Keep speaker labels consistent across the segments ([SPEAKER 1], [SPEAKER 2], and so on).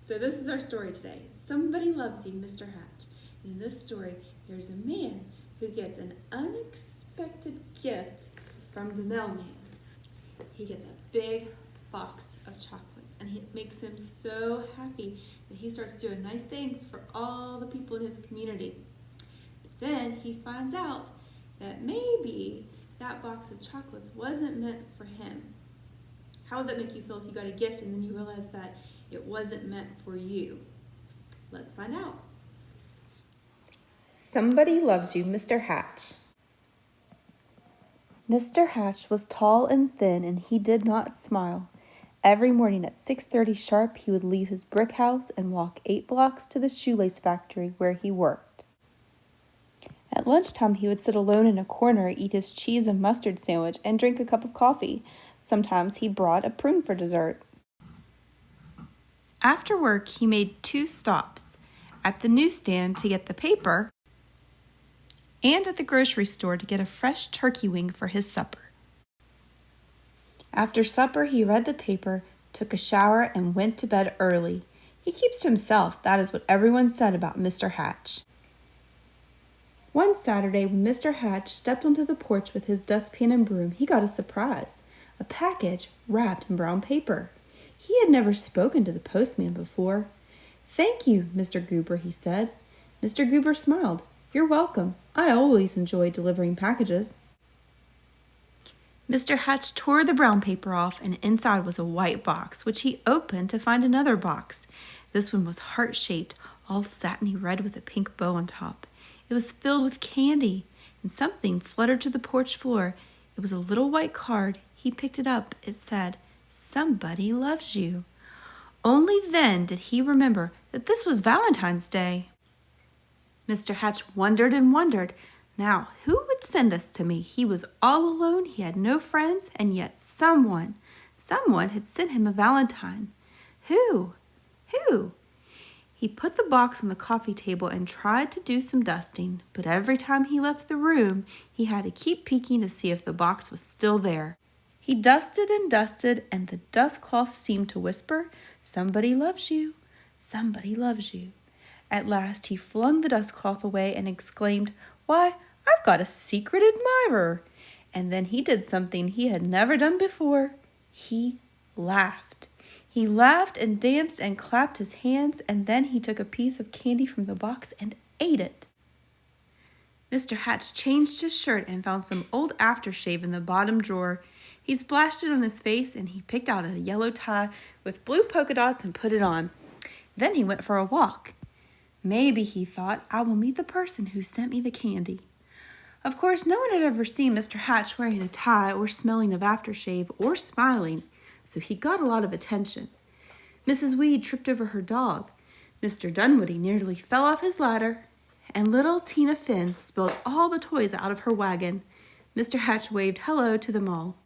[SPEAKER 1] So this is our story today. Somebody Loves You, Mr. Hatch. In this story, there's a man who gets an unexpected gift from the mailman. He gets a big box of chocolates, and it makes him so happy that he starts doing nice things for all the people in his community. But then he finds out that maybe that box of chocolates wasn't meant for him. How would that make you feel if you got a gift and then you realize that it wasn't meant for you? Let's find out.
[SPEAKER 2] Somebody Loves You, Mr. Hatch. Mr. Hatch was tall and thin, and he did not smile. Every morning at 6:30 sharp, he would leave his brick house and walk 8 blocks to the shoelace factory where he worked. At lunchtime, he would sit alone in a corner, eat his cheese and mustard sandwich, and drink a cup of coffee. Sometimes he brought a prune for dessert. After work, he made 2 stops, at the newsstand to get the paper, and at the grocery store to get a fresh turkey wing for his supper. After supper, he read the paper, took a shower, and went to bed early. He keeps to himself, that is what everyone said about Mr. Hatch. One Saturday, when Mr. Hatch stepped onto the porch with his dustpan and broom, he got a surprise, a package wrapped in brown paper. He had never spoken to the postman before. "Thank you, Mr. Goober," he said. Mr. Goober smiled. "You're welcome. I always enjoy delivering packages." Mr. Hatch tore the brown paper off, and inside was a white box, which he opened to find another box. This one was heart-shaped, all satiny red with a pink bow on top. It was filled with candy, and something fluttered to the porch floor. It was a little white card. He picked it up. It said, "Somebody loves you." Only then did he remember that this was Valentine's Day. Mr. Hatch wondered and wondered. Now, who would send this to me? He was all alone, he had no friends, and yet someone had sent him a valentine. Who? He put the box on the coffee table and tried to do some dusting, but every time he left the room, he had to keep peeking to see if the box was still there. He dusted and dusted, and the dust cloth seemed to whisper, "Somebody loves you, somebody loves you." At last he flung the dust cloth away and exclaimed, "Why, I've got a secret admirer!" And then he did something he had never done before. He laughed. He laughed and danced and clapped his hands, and then he took a piece of candy from the box and ate it. Mr. Hatch changed his shirt and found some old aftershave in the bottom drawer. He splashed it on his face, and he picked out a yellow tie with blue polka dots and put it on. Then he went for a walk. Maybe, he thought, I will meet the person who sent me the candy. Of course, no one had ever seen Mr. Hatch wearing a tie or smelling of aftershave or smiling, so he got a lot of attention. Mrs. Weed tripped over her dog. Mr. Dunwoody nearly fell off his ladder, and little Tina Finn spilled all the toys out of her wagon. Mr. Hatch waved hello to them all.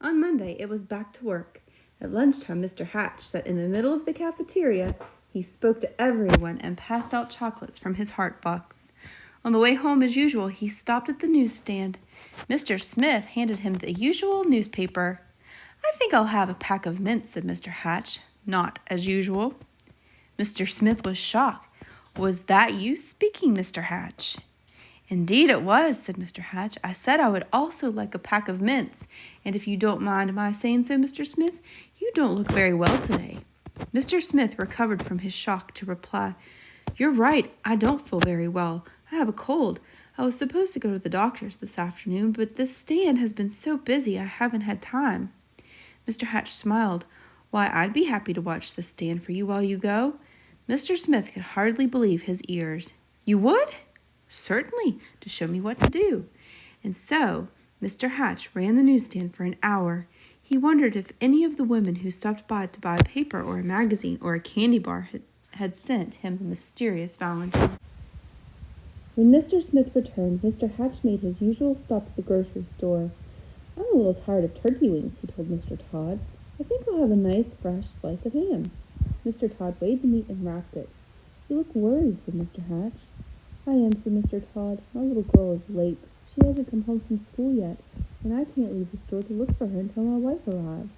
[SPEAKER 2] On Monday, it was back to work. At lunchtime, Mr. Hatch sat in the middle of the cafeteria. He spoke to everyone and passed out chocolates from his heart box. On the way home, as usual, he stopped at the newsstand. Mr. Smith handed him the usual newspaper. "I think I'll have a pack of mints," said Mr. Hatch. "Not as usual." Mr. Smith was shocked. "Was that you speaking, Mr. Hatch?" "Indeed it was," said Mr. Hatch. "I said I would also like a pack of mints, and if you don't mind my saying so, Mr. Smith, you don't look very well today." Mr. Smith recovered from his shock to reply, "You're right, I don't feel very well. I have a cold. I was supposed to go to the doctor's this afternoon, but this stand has been so busy I haven't had time." Mr. Hatch smiled. "Why, I'd be happy to watch the stand for you while you go." Mr. Smith could hardly believe his ears. "You would?" "Certainly, to show me what to do." And so Mr. Hatch ran the newsstand for an hour. He wondered if any of the women who stopped by to buy a paper or a magazine or a candy bar had sent him the mysterious valentine. When Mr. Smith returned, Mr. Hatch made his usual stop at the grocery store. "I'm a little tired of turkey wings," he told Mr. Todd. "I think I'll have a nice fresh slice of ham." Mr. Todd weighed the meat and wrapped it. "You look worried," said Mr. Hatch. "I am," said Mr. Todd. "My little girl is late. She hasn't come home from school yet, and I can't leave the store to look for her until my wife arrives."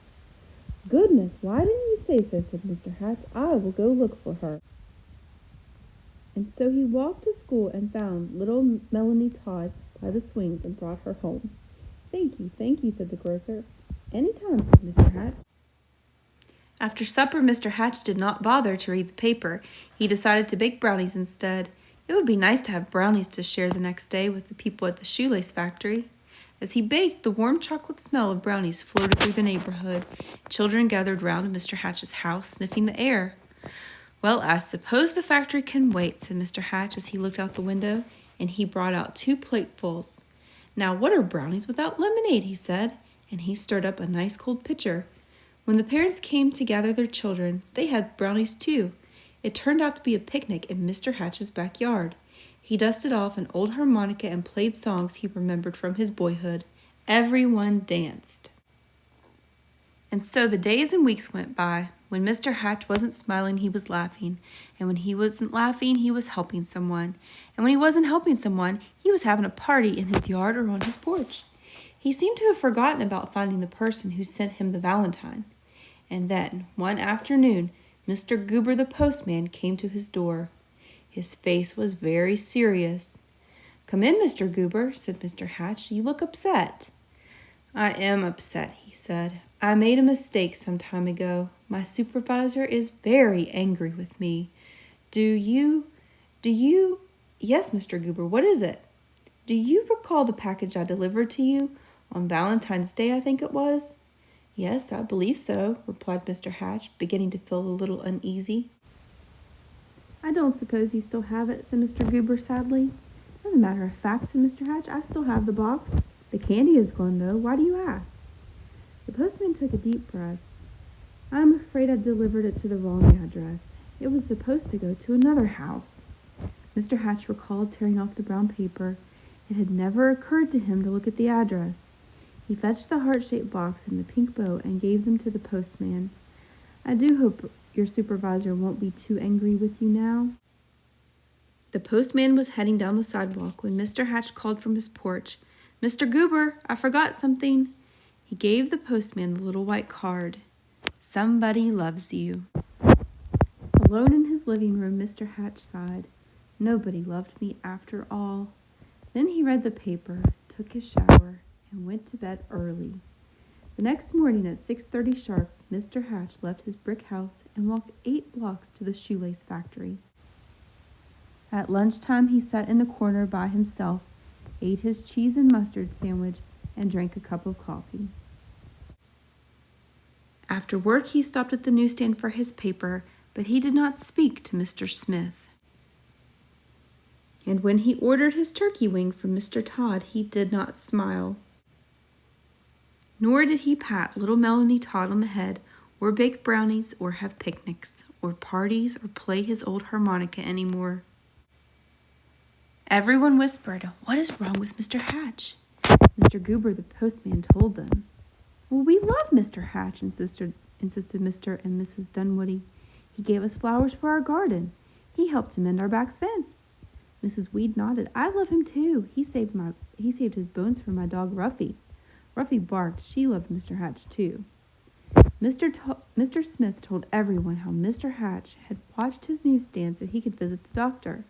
[SPEAKER 2] "Goodness, why didn't you say so?" said Mr. Hatch. "I will go look for her." And so he walked to school and found little Melanie Todd by the swings and brought her home. Thank you," said the grocer. "Any time," said Mr. Hatch. After supper, Mr. Hatch did not bother to read the paper. He decided to bake brownies instead. It would be nice to have brownies to share the next day with the people at the shoelace factory. As he baked, the warm chocolate smell of brownies floated through the neighborhood. Children gathered round Mr. Hatch's house, sniffing the air. "Well, I suppose the factory can wait," said Mr. Hatch as he looked out the window, and he brought out 2 platefuls. "Now, what are brownies without lemonade?" he said, and he stirred up a nice cold pitcher. When the parents came to gather their children, they had brownies too. It turned out to be a picnic in Mr. Hatch's backyard. He dusted off an old harmonica and played songs he remembered from his boyhood. Everyone danced. And so the days and weeks went by. When Mr. Hatch wasn't smiling, he was laughing. And when he wasn't laughing, he was helping someone. And when he wasn't helping someone, he was having a party in his yard or on his porch. He seemed to have forgotten about finding the person who sent him the valentine. And then, one afternoon, Mr. Goober the postman came to his door. His face was very serious. "Come in, Mr. Goober," said Mr. Hatch. "You look upset." "I am upset," he said. "I made a mistake some time ago. My supervisor is very angry with me. Do you... Yes, Mr. Goober, what is it? Do you recall the package I delivered to you? On Valentine's Day, I think it was?" "Yes, I believe so," replied Mr. Hatch, beginning to feel a little uneasy. "I don't suppose you still have it," said Mr. Goober sadly. "As a matter of fact," said Mr. Hatch, "I still have the box. The candy is gone, though. Why do you ask?" The postman took a deep breath. "I'm afraid I delivered it to the wrong address. It was supposed to go to another house." Mr. Hatch recalled tearing off the brown paper. It had never occurred to him to look at the address. He fetched the heart-shaped box and the pink bow and gave them to the postman. "I do hope your supervisor won't be too angry with you now." The postman was heading down the sidewalk when Mr. Hatch called from his porch, "Mr. Goober, I forgot something." He gave the postman the little white card. "Somebody loves you." Alone in his living room, Mr. Hatch sighed. Nobody loved me after all. Then he read the paper, took his shower, and went to bed early. The next morning at 6:30 sharp, Mr. Hatch left his brick house and walked 8 blocks to the shoelace factory. At lunchtime, he sat in a corner by himself, ate his cheese and mustard sandwich, and drank a cup of coffee. After work, he stopped at the newsstand for his paper, but he did not speak to Mr. Smith. And when he ordered his turkey wing from Mr. Todd, he did not smile. Nor did he pat little Melanie Todd on the head, or bake brownies, or have picnics, or parties, or play his old harmonica anymore. Everyone whispered, "What is wrong with Mr. Hatch?" Mr. Goober, the postman, told them. "Well, we love Mr. Hatch," insisted Mr. and Mrs. Dunwoody. "He gave us flowers for our garden. He helped to mend our back fence." Mrs. Weed nodded. "I love him too. He saved his bones for my dog Ruffy." Ruffy barked. She loved Mr. Hatch too. Mr. Smith told everyone how Mr. Hatch had watched his newsstand so he could visit the doctor.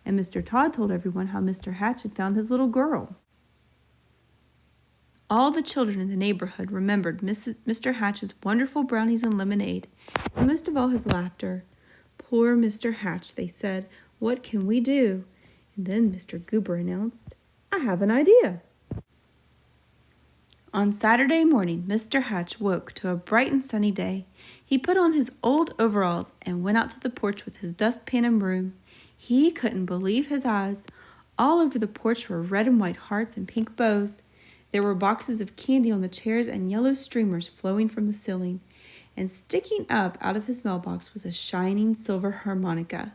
[SPEAKER 2] And Mr. Todd told everyone how Mr. Hatch had found his little girl. All the children in the neighborhood remembered Mr. Hatch's wonderful brownies and lemonade, and most of all his laughter. "Poor Mr. Hatch," they said. "What can we do?" And then Mr. Goober announced, "I have an idea." On Saturday morning, Mr. Hatch woke to a bright and sunny day. He put on his old overalls and went out to the porch with his dustpan and broom. He couldn't believe his eyes. All over the porch were red and white hearts and pink bows. There were boxes of candy on the chairs and yellow streamers flowing from the ceiling. And sticking up out of his mailbox was a shining silver harmonica.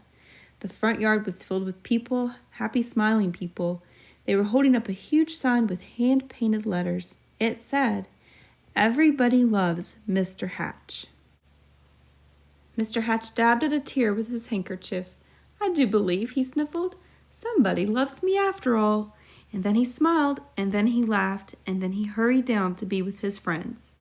[SPEAKER 2] The front yard was filled with people, happy, smiling people. They were holding up a huge sign with hand-painted letters. It said, "Everybody loves Mr. Hatch." Mr. Hatch dabbed at a tear with his handkerchief. "I do believe," he sniffled, "somebody loves me after all." And then he smiled, and then he laughed, and then he hurried down to be with his friends.